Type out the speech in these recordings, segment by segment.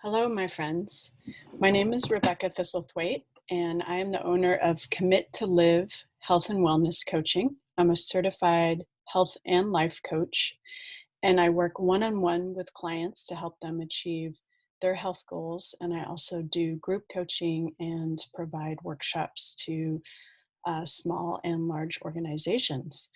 Hello, my friends. My name is Rebecca Thistlethwaite, and I am the owner of Commit to Live Health and Wellness Coaching. I'm a certified health and life coach, and I work one-on-one with clients to help them achieve their health goals. And I also do group coaching and provide workshops to small and large organizations.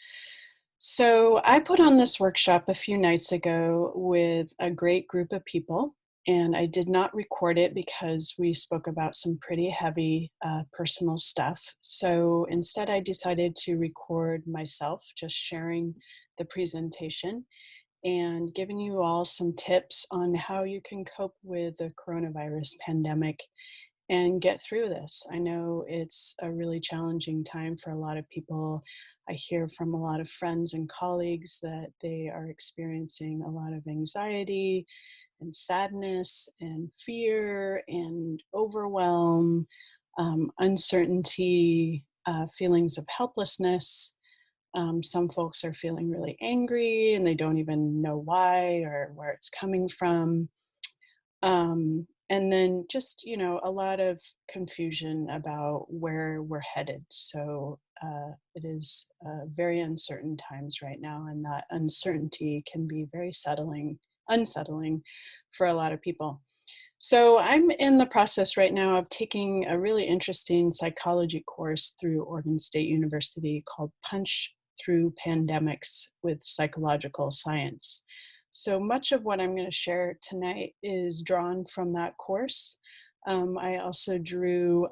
So I put on this workshop a few nights ago with a great group of people, and I did not record it because we spoke about some pretty heavy personal stuff. So instead, I decided to record myself just sharing the presentation and giving you all some tips on how you can cope with the coronavirus pandemic and get through this. I know it's a really challenging time for a lot of people. I hear from a lot of friends and colleagues that they are experiencing a lot of anxiety and sadness and fear and overwhelm, uncertainty, feelings of helplessness. Some folks are feeling really angry and they don't even know why or where it's coming from. And then just, a lot of confusion about where we're headed. So it is very uncertain times right now, and that uncertainty can be very unsettling for a lot of people. So I'm in the process right now of taking a really interesting psychology course through Oregon State University called Punch Through Pandemics with Psychological Science. So much of what I'm going to share tonight is drawn from that course. I also drew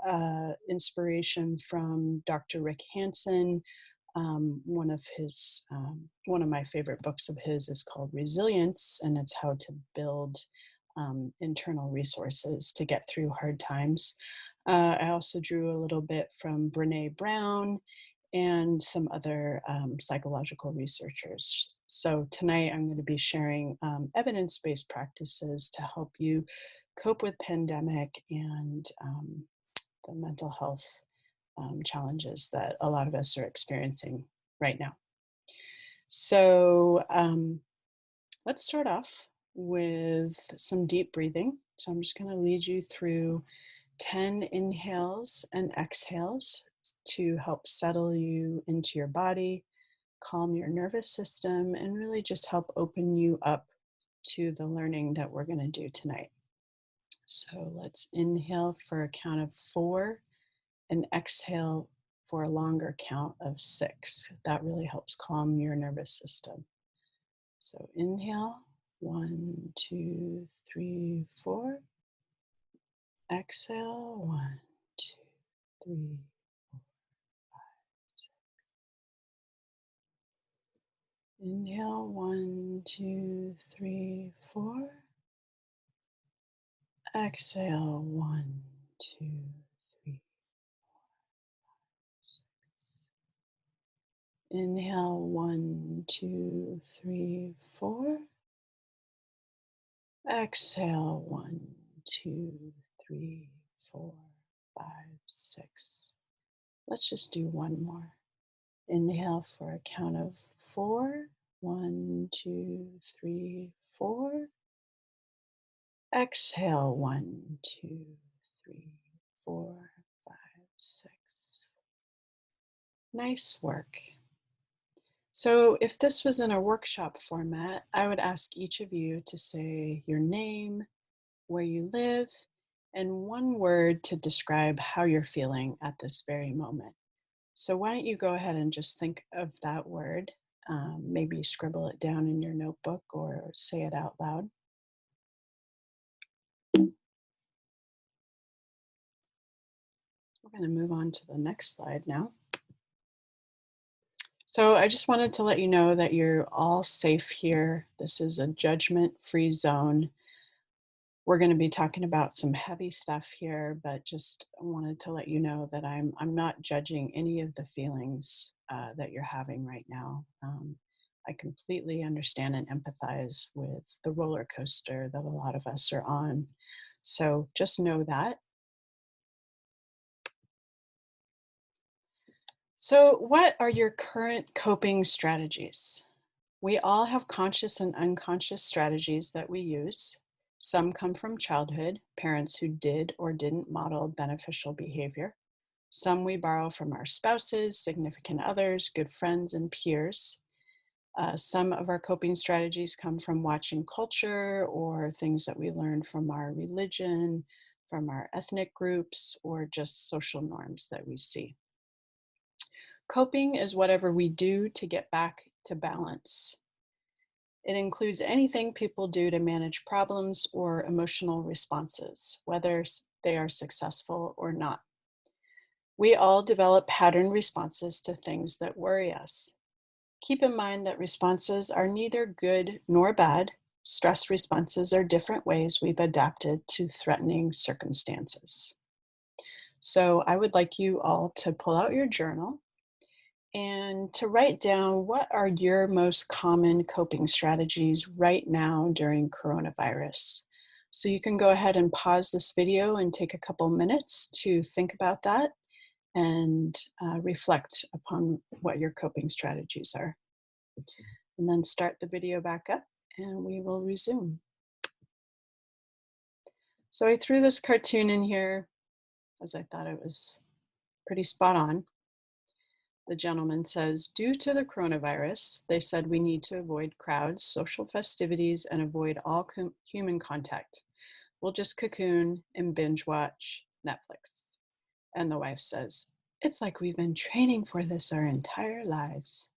inspiration from Dr. Rick Hansen. One of my favorite books of his is called Resilience, and it's how to build internal resources to get through hard times. I also drew a little bit from Brene Brown and some other psychological researchers. So tonight I'm going to be sharing evidence-based practices to help you cope with pandemic and the mental health challenges that a lot of us are experiencing right now. So let's start off with some deep breathing. So I'm just going to lead you through 10 inhales and exhales to help settle you into your body, calm your nervous system, and really just help open you up to the learning that we're going to do tonight. So let's inhale for a count of 4 and exhale for a longer count of 6. That really helps calm your nervous system. So inhale, 1, 2, 3, 4. Exhale, 1, 2, 3, 4, 5, 6. Inhale, 1, 2, 3, 4. Exhale, 1, 2, 3, 6. Inhale, 1, 2, 3, 4. Exhale, 1, 2, 3, 4, 5, 6. Let's just do one more. Inhale for a count of 4. 1, 2, 3, 4. Exhale, 1, 2, 3, 4, 5, 6. Nice work. So if this was in a workshop format, I would ask each of you to say your name, where you live, and one word to describe how you're feeling at this very moment. So why don't you go ahead and just think of that word, maybe scribble it down in your notebook or say it out loud. We're going to move on to the next slide now. So I just wanted to let you know that you're all safe here. This is a judgment-free zone. We're going to be talking about some heavy stuff here, but just wanted to let you know that I'm not judging any of the feelings that you're having right now. I completely understand and empathize with the roller coaster that a lot of us are on. So just know that. So what are your current coping strategies? We all have conscious and unconscious strategies that we use. Some come from childhood, parents who did or didn't model beneficial behavior. Some we borrow from our spouses, significant others, good friends, and peers. Some of our coping strategies come from watching culture or things that we learned from our religion, from our ethnic groups, or just social norms that we see. Coping is whatever we do to get back to balance. It includes anything people do to manage problems or emotional responses, whether they are successful or not. We all develop pattern responses to things that worry us. Keep in mind that responses are neither good nor bad. Stress responses are different ways we've adapted to threatening circumstances. So I would like you all to pull out your journal and to write down what are your most common coping strategies right now during coronavirus. So you can go ahead and pause this video and take a couple minutes to think about that and reflect upon what your coping strategies are. And then start the video back up and we will resume. So I threw this cartoon in here as I thought it was pretty spot on. The gentleman says, due to the coronavirus, they said we need to avoid crowds, social festivities, and avoid all human contact. We'll just cocoon and binge watch Netflix. And the wife says, it's like we've been training for this our entire lives.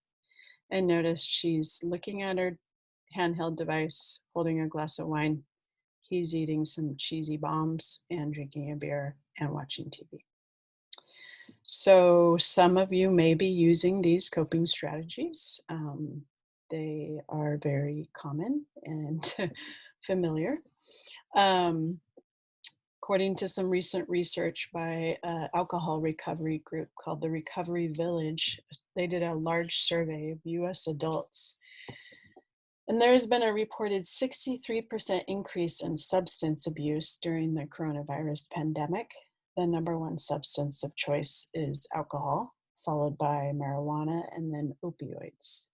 And notice she's looking at her handheld device, holding a glass of wine. He's eating some cheesy bombs and drinking a beer and watching TV. So some of you may be using these coping strategies. They are very common and familiar. According to some recent research by an alcohol recovery group called the Recovery Village, they did a large survey of US adults. And there has been a reported 63% increase in substance abuse during the coronavirus pandemic. The number one substance of choice is alcohol, followed by marijuana and then opioids.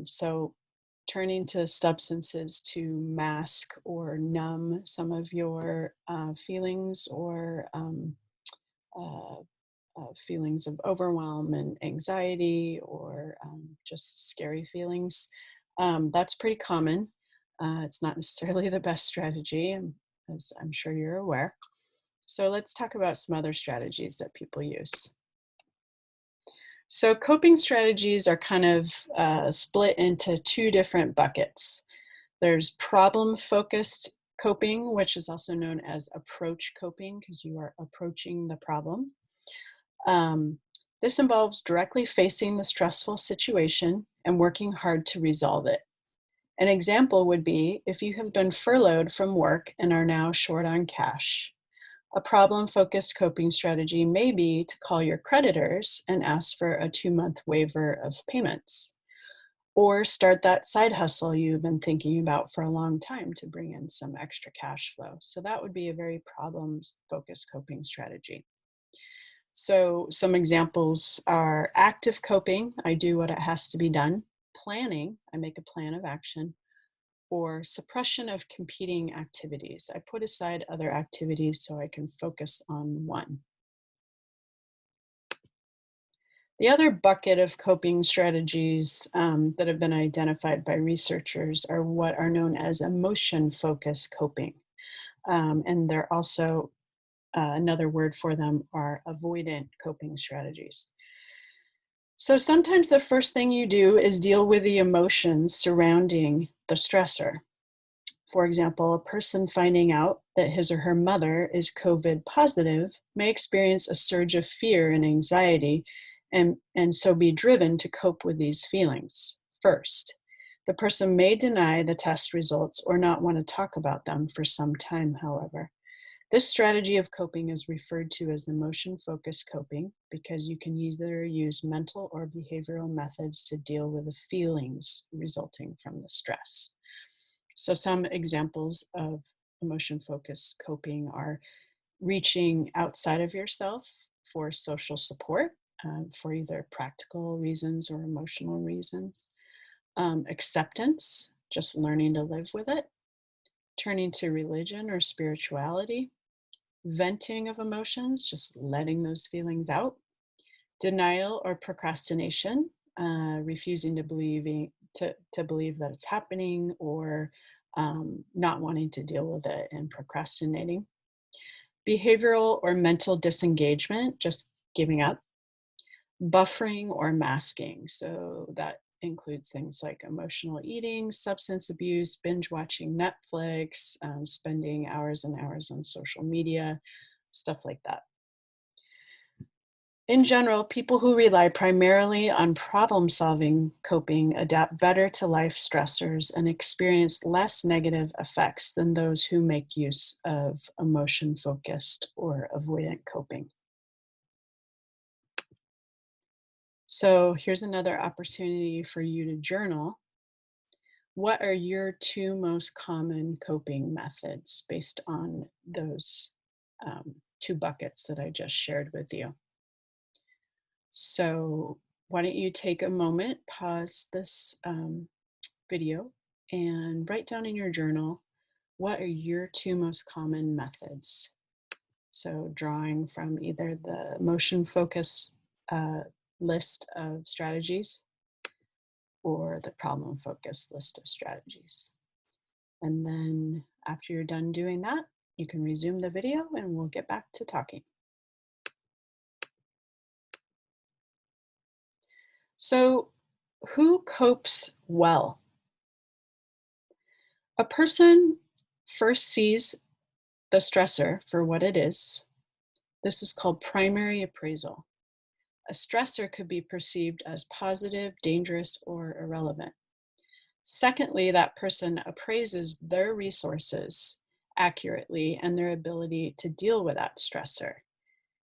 So turning to substances to mask or numb some of your feelings or feelings of overwhelm and anxiety or just scary feelings. That's pretty common. It's not necessarily the best strategy, as I'm sure you're aware. So let's talk about some other strategies that people use. So coping strategies are kind of split into two different buckets. There's problem-focused coping, which is also known as approach coping because you are approaching the problem. This involves directly facing the stressful situation and working hard to resolve it. An example would be if you have been furloughed from work and are now short on cash. A problem-focused coping strategy may be to call your creditors and ask for a 2-month waiver of payments, or start that side hustle you've been thinking about for a long time to bring in some extra cash flow. So that would be a very problem-focused coping strategy. So some examples are active coping, I do what it has to be done, planning, I make a plan of action, or suppression of competing activities. I put aside other activities so I can focus on one. The other bucket of coping strategies that have been identified by researchers are what are known as emotion-focused coping. And they're also, another word for them are avoidant coping strategies. So sometimes the first thing you do is deal with the emotions surrounding the stressor. For example, a person finding out that his or her mother is COVID positive may experience a surge of fear and anxiety and so be driven to cope with these feelings first. The person may deny the test results or not want to talk about them for some time, however. This strategy of coping is referred to as emotion-focused coping because you can either use mental or behavioral methods to deal with the feelings resulting from the stress. So some examples of emotion-focused coping are reaching outside of yourself for social support for either practical reasons or emotional reasons. Acceptance, just learning to live with it. turning to religion or spirituality, venting of emotions, just letting those feelings out, denial or procrastination, refusing to believe that it's happening, or not wanting to deal with it and procrastinating. Behavioral or mental disengagement, just giving up. Buffering or masking. So that includes things like emotional eating, substance abuse, binge watching Netflix, spending hours and hours on social media, stuff like that. In general, people who rely primarily on problem solving coping adapt better to life stressors and experience less negative effects than those who make use of emotion focused or avoidant coping. So here's another opportunity for you to journal. What are your two most common coping methods based on those two buckets that I just shared with you? So why don't you take a moment, pause this video, and write down in your journal, what are your two most common methods? So drawing from either the motion focus list of strategies or the problem focused list of strategies. And then after you're done doing that, you can resume the video and we'll get back to talking. So, who copes well? A person first sees the stressor for what it is. This is called primary appraisal. A stressor could be perceived as positive, dangerous, or irrelevant. Secondly, that person appraises their resources accurately and their ability to deal with that stressor.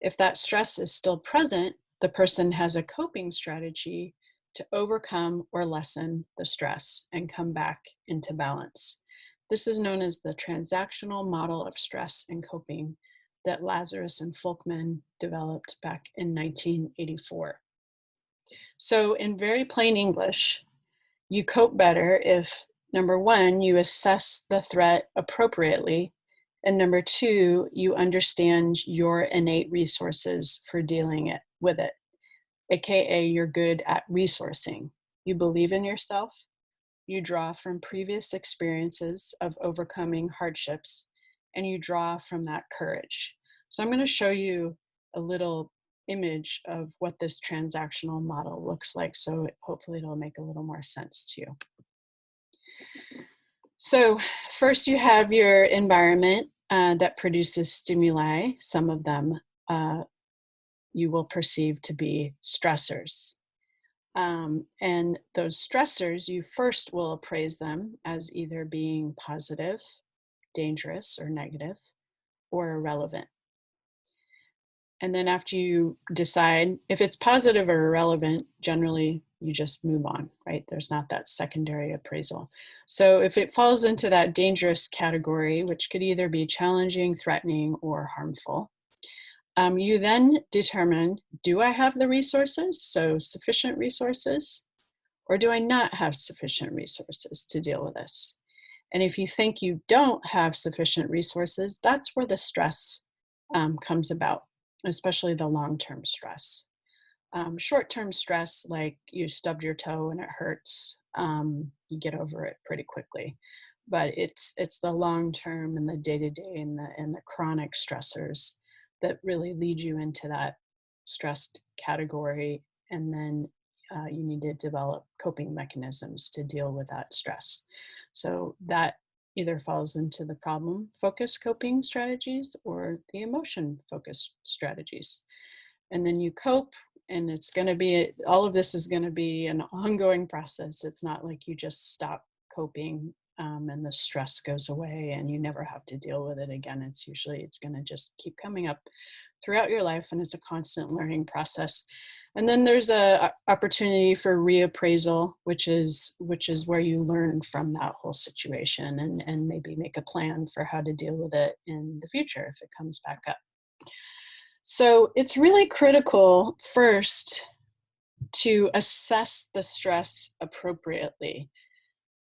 If that stress is still present, the person has a coping strategy to overcome or lessen the stress and come back into balance. This is known as the transactional model of stress and coping that Lazarus and Folkman developed back in 1984. So, in very plain English, you cope better if, number one, you assess the threat appropriately, and number two, you understand your innate resources for dealing with it, aka you're good at resourcing. You believe in yourself, you draw from previous experiences of overcoming hardships, and you draw from that courage. So I'm going to show you a little image of what this transactional model looks like, so hopefully it'll make a little more sense to you. So first you have your environment that produces stimuli. Some of them you will perceive to be stressors. And those stressors, you first will appraise them as either being positive, dangerous, or negative, or irrelevant. And then after you decide if it's positive or irrelevant, generally you just move on, right? There's not that secondary appraisal. So if it falls into that dangerous category, which could either be challenging, threatening, or harmful, you then determine, do I have the resources, so sufficient resources, or do I not have sufficient resources to deal with this? And if you think you don't have sufficient resources, that's where the stress comes about, especially the long-term stress. Short-term stress, like you stubbed your toe and it hurts, you get over it pretty quickly. But it's the long-term and the day-to-day and the chronic stressors that really lead you into that stressed category, and then you need to develop coping mechanisms to deal with that stress. So that either falls into the problem focused coping strategies or the emotion focused strategies. And then you cope, and it's going to be, all of this is going to be an ongoing process. It's not like you just stop coping and the stress goes away and you never have to deal with it again. It's going to just keep coming up throughout your life, and it's a constant learning process. And then there's a opportunity for reappraisal, which is where you learn from that whole situation and maybe make a plan for how to deal with it in the future if it comes back up. So it's really critical first to assess the stress appropriately.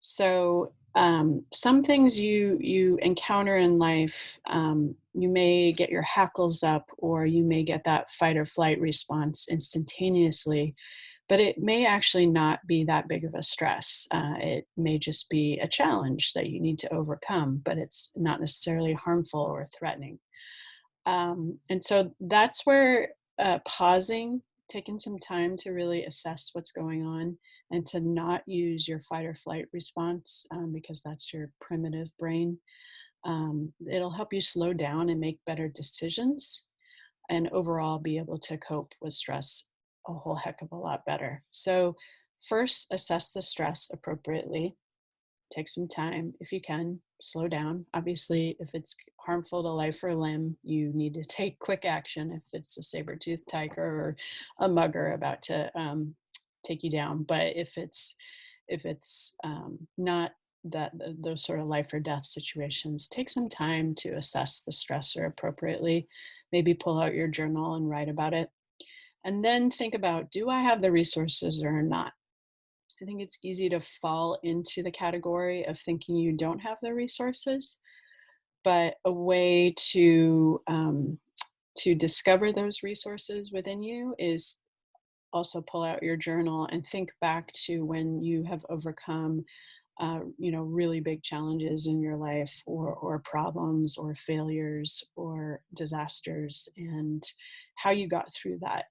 So Some things you encounter in life, you may get your hackles up, or you may get that fight or flight response instantaneously, but it may actually not be that big of a stress. It may just be a challenge that you need to overcome, but it's not necessarily harmful or threatening. And so that's where pausing, taking some time to really assess what's going on and to not use your fight or flight response, because that's your primitive brain. It'll help you slow down and make better decisions, and overall be able to cope with stress a whole heck of a lot better. So, first, assess the stress appropriately. Take some time if you can, slow down. Obviously, if it's harmful to life or limb, you need to take quick action if it's a saber-toothed tiger or a mugger about to take you down. But if it's not those sort of life or death situations, take some time to assess the stressor appropriately. Maybe pull out your journal and write about it. And then think about, do I have the resources or not? I think it's easy to fall into the category of thinking you don't have the resources, but a way to discover those resources within you is also pull out your journal and think back to when you have overcome really big challenges in your life, or problems or failures or disasters, and how you got through that.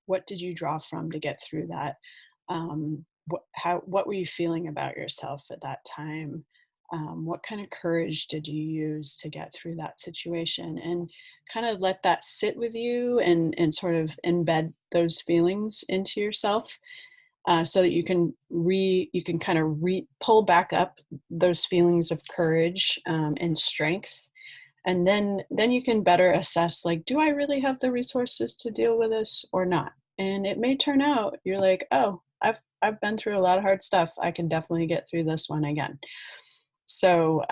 What did you draw from to get through that? What were you feeling about yourself at that time? What kind of courage did you use to get through that situation? And kind of let that sit with you, and sort of embed those feelings into yourself, so that you can kind of pull back up those feelings of courage, and strength. And then you can better assess, like, do I really have the resources to deal with this or not? And it may turn out you're like, oh, I've been through a lot of hard stuff, I can definitely get through this one again. So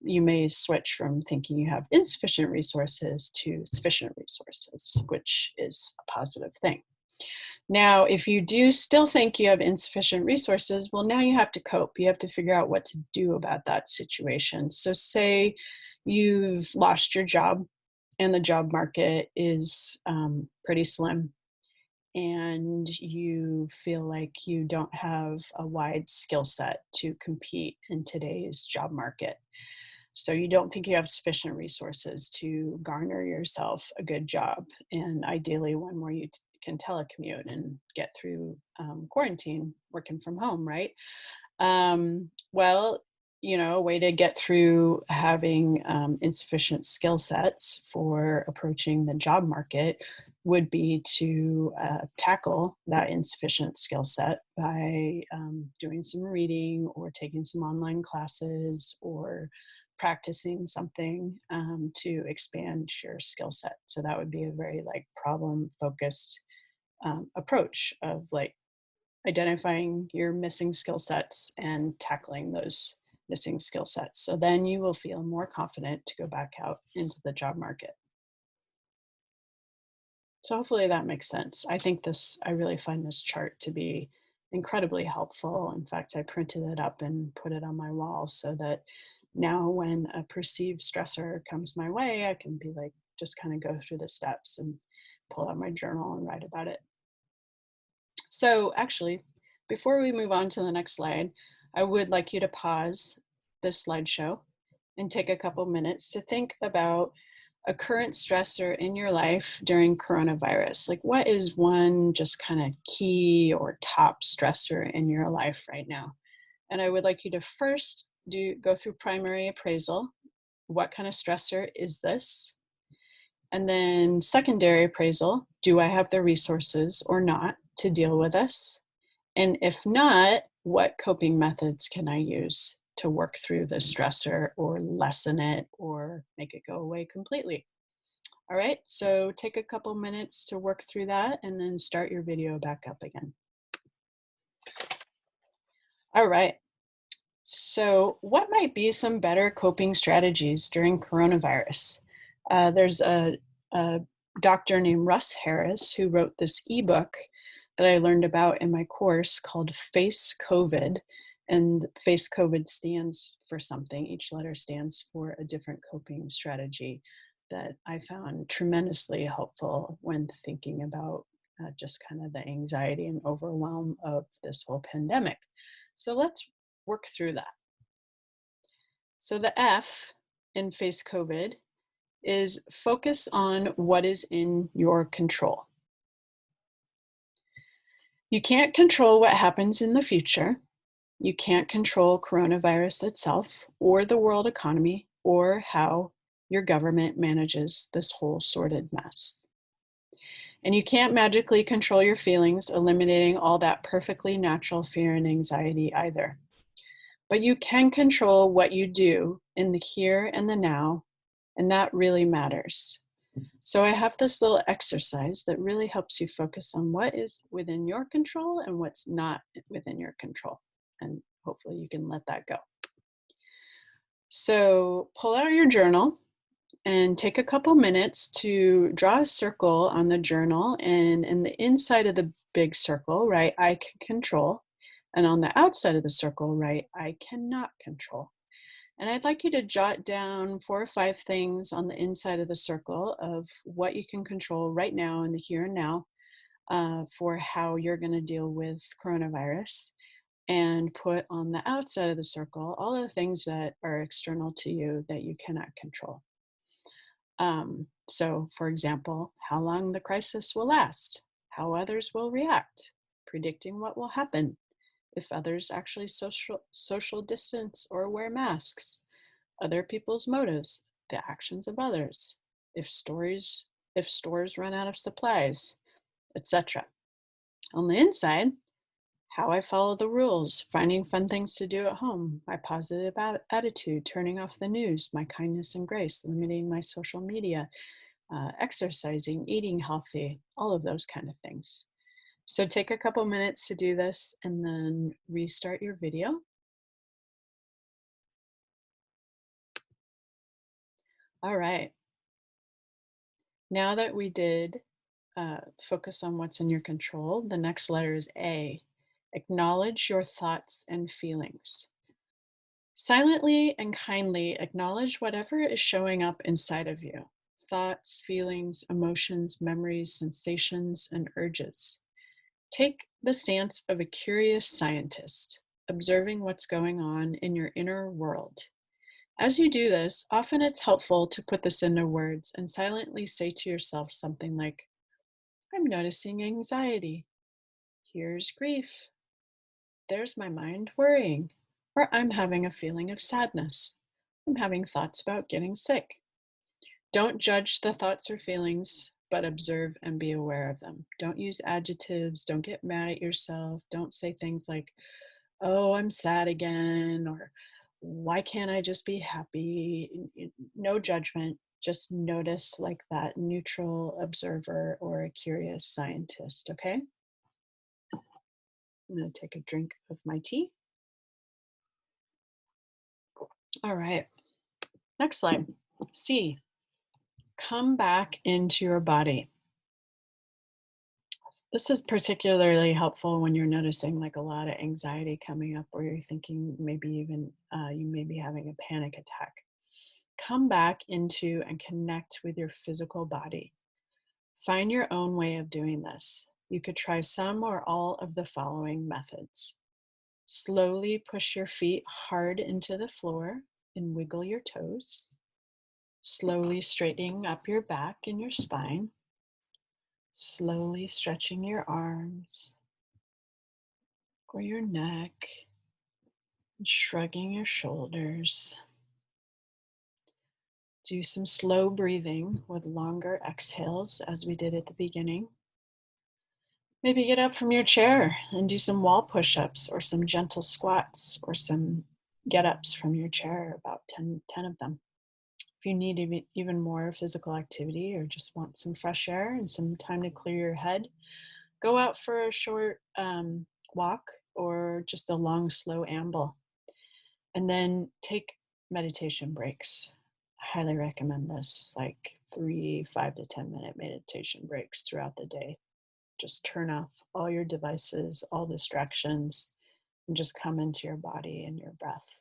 you may switch from thinking you have insufficient resources to sufficient resources, which is a positive thing. Now, if you do still think you have insufficient resources, well, now you have to cope. You have to figure out what to do about that situation. So, say you've lost your job and the job market is pretty slim, and you feel like you don't have a wide skill set to compete in today's job market. So you don't think you have sufficient resources to garner yourself a good job, and ideally one where you can telecommute and get through quarantine working from home, right? Well, a way to get through having insufficient skill sets for approaching the job market would be to tackle that insufficient skill set by doing some reading, or taking some online classes, or practicing something to expand your skill set. So that would be a very like problem focused approach of like identifying your missing skill sets and tackling those missing skill sets. So then you will feel more confident to go back out into the job market. So hopefully that makes sense. I really find this chart to be incredibly helpful. In fact, I printed it up and put it on my wall so that now when a perceived stressor comes my way, I can be like, just kind of go through the steps and pull out my journal and write about it. So actually, before we move on to the next slide, I would like you to pause this slideshow and take a couple minutes to think about a current stressor in your life during coronavirus. Like, what is one just kind of key or top stressor in your life right now? And I would like you to first go through primary appraisal. What kind of stressor is this? And then secondary appraisal. Do I have the resources or not to deal with this? And if not, what coping methods can I use to work through the stressor, or lessen it, or make it go away completely? All right, so take a couple minutes to work through that, and then start your video back up again. All right, so what might be some better coping strategies during coronavirus? There's a doctor named Russ Harris who wrote this ebook that I learned about in my course called Face COVID. And face COVID stands for something. Each letter stands for a different coping strategy that I found tremendously helpful when thinking about just kind of the anxiety and overwhelm of this whole pandemic. So let's work through that. So the F in face COVID is focus on what is in your control. You can't control what happens in the future. You can't control coronavirus itself or the world economy or how your government manages this whole sordid mess. And you can't magically control your feelings, eliminating all that perfectly natural fear and anxiety either. But you can control what you do in the here and the now, and that really matters. So I have this little exercise that really helps you focus on what is within your control and what's not within your control. And hopefully you can let that go. So pull out your journal and take a couple minutes to draw a circle on the journal. And in the inside of the big circle, write I can control. And on the outside of the circle, write I cannot control. And I'd like you to jot down 4 or 5 things on the inside of the circle of what you can control right now in the here and now for how you're going to deal with coronavirus. And put on the outside of the circle all of the things that are external to you that you cannot control. So, for example, how long the crisis will last, how others will react, predicting what will happen, if others actually social distance or wear masks, other people's motives, the actions of others, if stores run out of supplies, etc. On the inside, how I follow the rules, finding fun things to do at home, my positive attitude, turning off the news, my kindness and grace, limiting my social media, exercising, eating healthy, all of those kind of things. So take a couple minutes to do this and then restart your video. All right. Now that we did focus on what's in your control, the next letter is A. Acknowledge your thoughts and feelings. Silently and kindly acknowledge whatever is showing up inside of you. Thoughts, feelings, emotions, memories, sensations, and urges. Take the stance of a curious scientist, observing what's going on in your inner world. As you do this, often it's helpful to put this into words and silently say to yourself something like, I'm noticing anxiety. Here's grief. There's my mind worrying. Or I'm having a feeling of sadness. I'm having thoughts about getting sick. Don't judge the thoughts or feelings, but observe and be aware of them. Don't use adjectives. Don't get mad at yourself. Don't say things like, oh, I'm sad again, or why can't I just be happy? No judgment. Just notice like that neutral observer or a curious scientist, okay? I'm going to take a drink of my tea. All right. Next slide. C. Come back into your body. This is particularly helpful when you're noticing like a lot of anxiety coming up, or you're thinking maybe even you may be having a panic attack. Come back into and connect with your physical body. Find your own way of doing this. You could try some or all of the following methods. Slowly push your feet hard into the floor and wiggle your toes. Slowly straightening up your back and your spine. Slowly stretching your arms or your neck and shrugging your shoulders. Do some slow breathing with longer exhales as we did at the beginning. Maybe get up from your chair and do some wall push-ups or some gentle squats or some get-ups from your chair, about 10 of them. If you need even more physical activity or just want some fresh air and some time to clear your head, go out for a short walk or just a long, slow amble. And then take meditation breaks. I highly recommend this, like 5 to 10 minute meditation breaks throughout the day. Just turn off all your devices, all distractions, and just come into your body and your breath.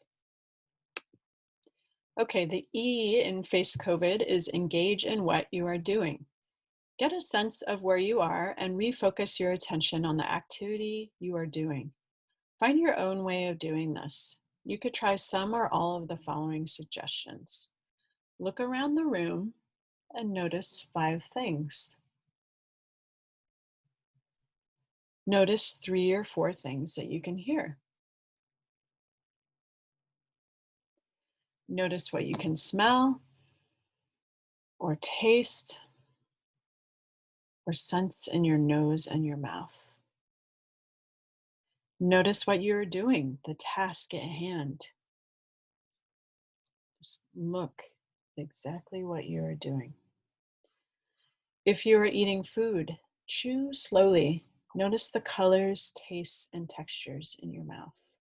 Okay, the E in face COVID is engage in what you are doing. Get a sense of where you are and refocus your attention on the activity you are doing. Find your own way of doing this. You could try some or all of the following suggestions. Look around the room and notice 5 things. Notice 3 or 4 things that you can hear. Notice what you can smell or taste or sense in your nose and your mouth. Notice what you're doing, the task at hand. Just look exactly what you are doing. If you are eating food, chew slowly. Notice the colors, tastes, and textures in your mouth.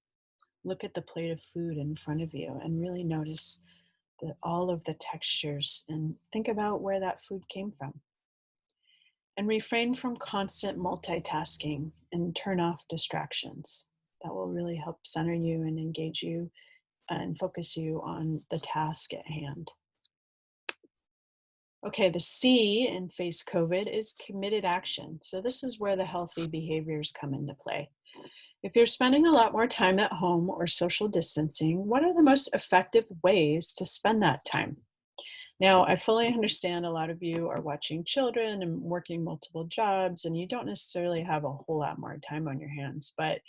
Look at the plate of food in front of you and really notice all of the textures and think about where that food came from. And refrain from constant multitasking and turn off distractions. That will really help center you and engage you and focus you on the task at hand. Okay, the C in face COVID is committed action. So this is where the healthy behaviors come into play. If you're spending a lot more time at home or social distancing, what are the most effective ways to spend that time? Now, I fully understand a lot of you are watching children and working multiple jobs, and you don't necessarily have a whole lot more time on your hands, but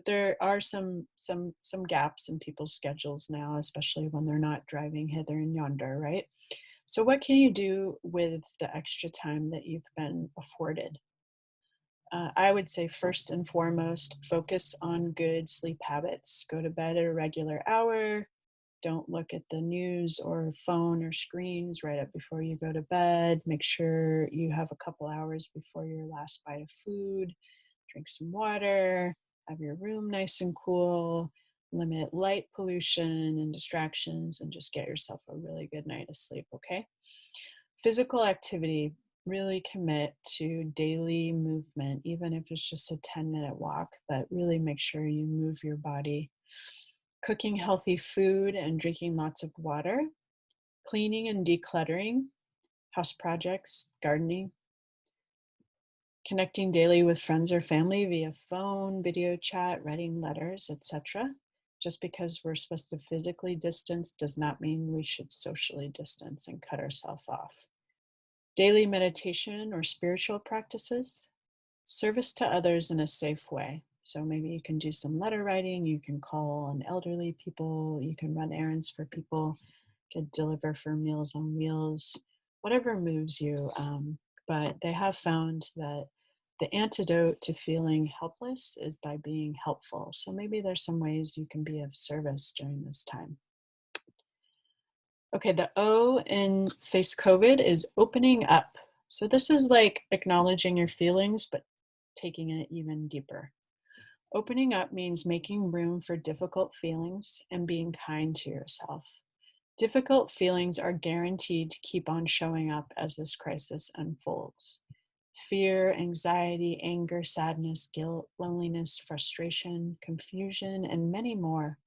there are some gaps in people's schedules now, especially when they're not driving hither and yonder, right? So what can you do with the extra time that you've been afforded? I would say first and foremost, focus on good sleep habits. Go to bed at a regular hour. Don't look at the news or phone or screens right up before you go to bed. Make sure you have a couple hours before your last bite of food. Drink some water. Have your room nice and cool. Limit light pollution and distractions and just get yourself a really good night of sleep, okay? Physical activity, really commit to daily movement, even if it's just a 10-minute walk, but really make sure you move your body. Cooking healthy food and drinking lots of water, cleaning and decluttering, house projects, gardening, connecting daily with friends or family via phone, video chat, writing letters, etc. Just because we're supposed to physically distance does not mean we should socially distance and cut ourselves off. Daily meditation or spiritual practices, service to others in a safe way. So maybe you can do some letter writing, you can call on elderly people, you can run errands for people, could deliver for Meals on Wheels, whatever moves you. But they have found that the antidote to feeling helpless is by being helpful. So maybe there's some ways you can be of service during this time. Okay, the O in face COVID is opening up. So this is like acknowledging your feelings, but taking it even deeper. Opening up means making room for difficult feelings and being kind to yourself. Difficult feelings are guaranteed to keep on showing up as this crisis unfolds. Fear, anxiety, anger, sadness, guilt, loneliness, frustration, confusion, and many more.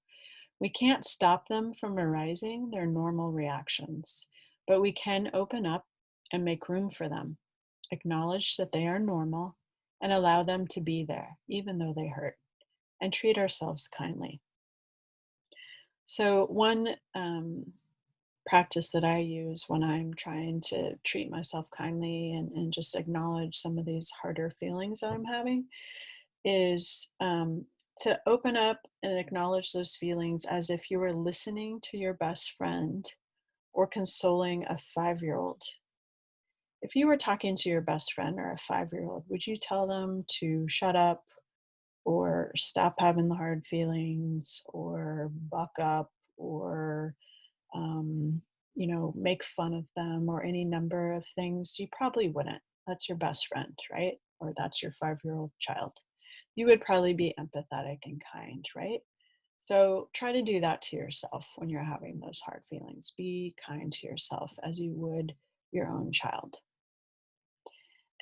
We can't stop them from arising, they're normal reactions, but we can open up and make room for them, acknowledge that they are normal, and allow them to be there, even though they hurt, and treat ourselves kindly. So, one practice that I use when I'm trying to treat myself kindly and just acknowledge some of these harder feelings that I'm having is to open up and acknowledge those feelings as if you were listening to your best friend or consoling a 5-year-old. If you were talking to your best friend or a 5-year-old, would you tell them to shut up or stop having the hard feelings or buck up or make fun of them or any number of things? You probably wouldn't. That's your best friend, right? Or that's your 5-year-old child. You would probably be empathetic and kind, right? So try to do that to yourself when you're having those hard feelings. Be kind to yourself as you would your own child.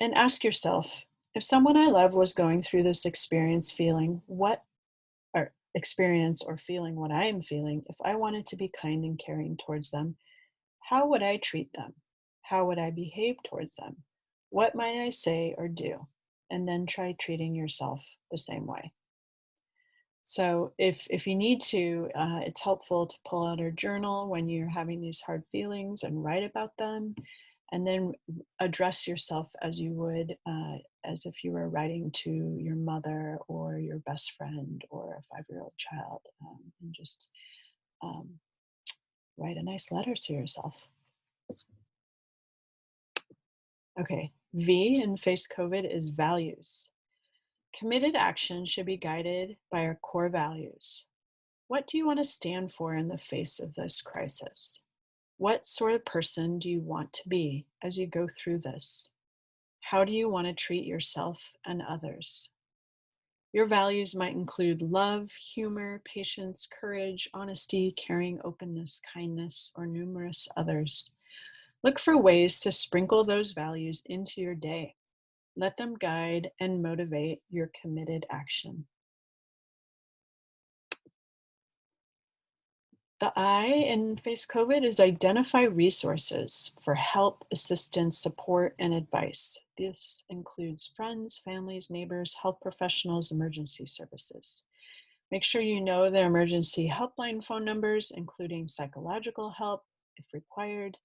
And ask yourself, if someone I love was going through this experience feeling, what or experience or feeling what I am feeling, if I wanted to be kind and caring towards them, how would I treat them? How would I behave towards them? What might I say or do? And then try treating yourself the same way. So if you need to, it's helpful to pull out a journal when you're having these hard feelings and write about them, and then address yourself as you would, as if you were writing to your mother or your best friend or a 5-year-old child, and just um, write a nice letter to yourself. Okay, V in Face COVID is values. Committed action should be guided by our core values. What do you want to stand for in the face of this crisis? What sort of person do you want to be as you go through this? How do you want to treat yourself and others? Your values might include love, humor, patience, courage, honesty, caring, openness, kindness, or numerous others. Look for ways to sprinkle those values into your day. Let them guide and motivate your committed action. The I in Face COVID is identify resources for help, assistance, support, and advice. This includes friends, families, neighbors, health professionals, emergency services. Make sure you know the emergency helpline phone numbers, including psychological help if required.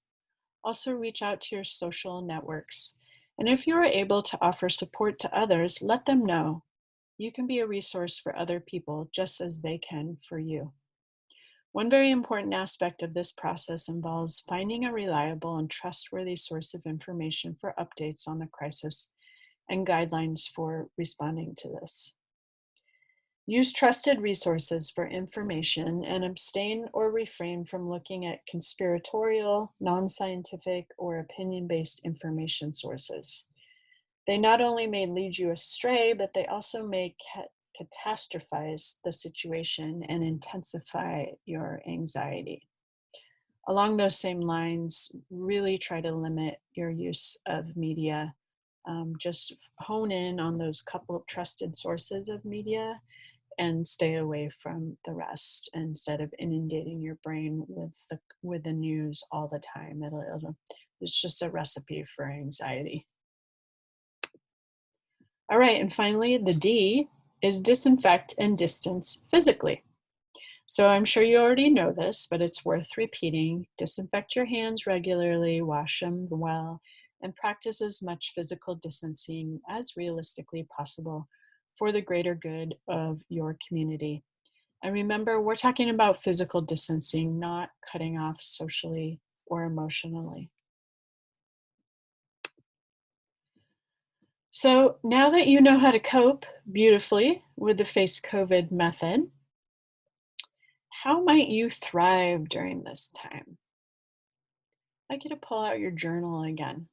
Also, reach out to your social networks. And if you are able to offer support to others, let them know. You can be a resource for other people just as they can for you. One very important aspect of this process involves finding a reliable and trustworthy source of information for updates on the crisis and guidelines for responding to this. Use trusted resources for information and abstain or refrain from looking at conspiratorial, non-scientific, or opinion-based information sources. They not only may lead you astray, but they also may catastrophize the situation and intensify your anxiety. Along those same lines, really try to limit your use of media. Just hone in on those couple trusted sources of media and stay away from the rest instead of inundating your brain with the news all the time. It's just a recipe for anxiety. All right, and finally, the D is disinfect and distance physically. So I'm sure you already know this, but it's worth repeating. Disinfect your hands regularly, wash them well, and practice as much physical distancing as realistically possible for the greater good of your community. And remember, we're talking about physical distancing, not cutting off socially or emotionally. So now that you know how to cope beautifully with the Face COVID method, how might you thrive during this time? I'd like you to pull out your journal again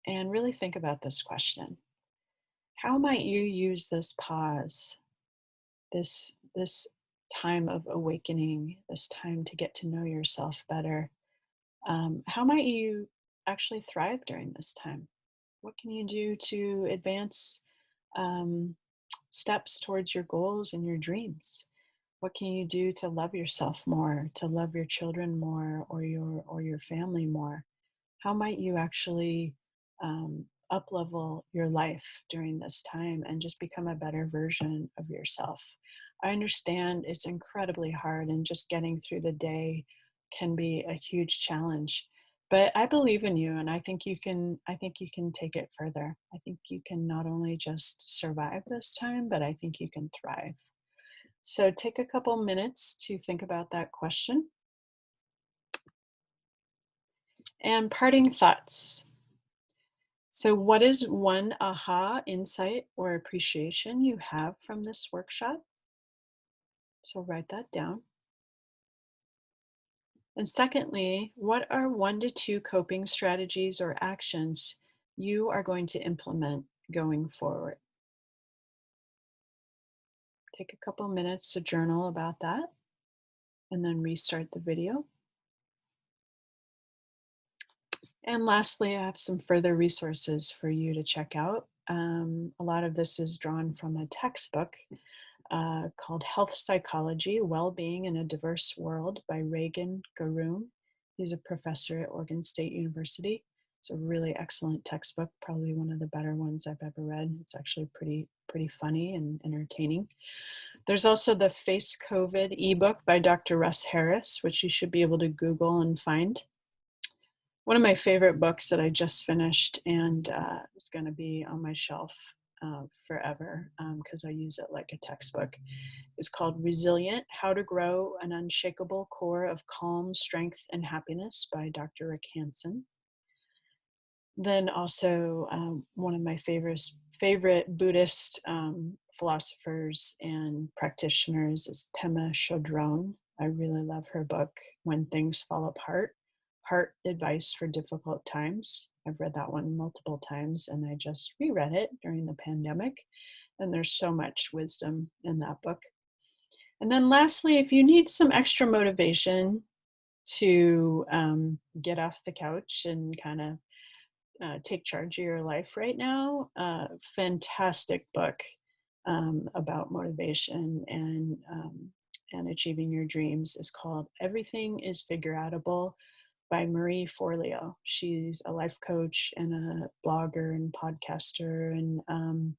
and really think about this question. How might you use this pause, this time of awakening, this time to get to know yourself better? How might you actually thrive during this time? What can you do to advance um, steps towards your goals and your dreams? What can you do to love yourself more, to love your children more, or your family more? How might you actually up level your life during this time and just become a better version of yourself? I understand it's incredibly hard, and just getting through the day can be a huge challenge. But I believe in you, and I think you can. I think you can take it further. I think you can not only just survive this time, but I think you can thrive. So take a couple minutes to think about that question. And parting thoughts. So, what is one aha insight or appreciation you have from this workshop? So, write that down. And secondly, what are 1 to 2 coping strategies or actions you are going to implement going forward? Take a couple minutes to journal about that and then restart the video. And lastly, I have some further resources for you to check out. A lot of this is drawn from a textbook, called Health Psychology, Well-Being in a Diverse World by Regan Garoon. He's a professor at Oregon State University. It's a really excellent textbook, probably one of the better ones I've ever read. It's actually pretty funny and entertaining. There's also the Face COVID ebook by Dr. Russ Harris, which you should be able to Google and find. One of my favorite books that I just finished and is going to be on my shelf forever because I use it like a textbook is called Resilient: How to Grow an Unshakable Core of Calm, Strength, and Happiness by Dr. Rick Hansen. Then also one of my favorite Buddhist philosophers and practitioners is Pema Chodron. I really love her book, When Things Fall Apart, Heart Advice for Difficult Times. I've read that one multiple times and I just reread it during the pandemic. And there's so much wisdom in that book. And then lastly, if you need some extra motivation to get off the couch and kind of take charge of your life right now, fantastic book about motivation and achieving your dreams is called Everything is Figureoutable by Marie Forleo. She's a life coach and a blogger and podcaster and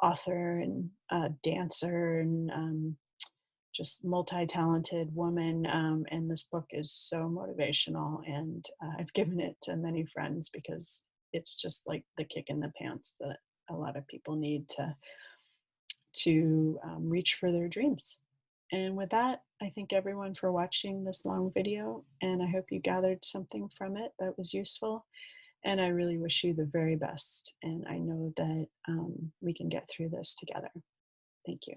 author and dancer and just multi-talented woman. And this book is so motivational, and I've given it to many friends because it's just like the kick in the pants that a lot of people need to reach for their dreams. And with that, I thank everyone for watching this long video, and I hope you gathered something from it that was useful. And I really wish you the very best. And I know that we can get through this together. Thank you.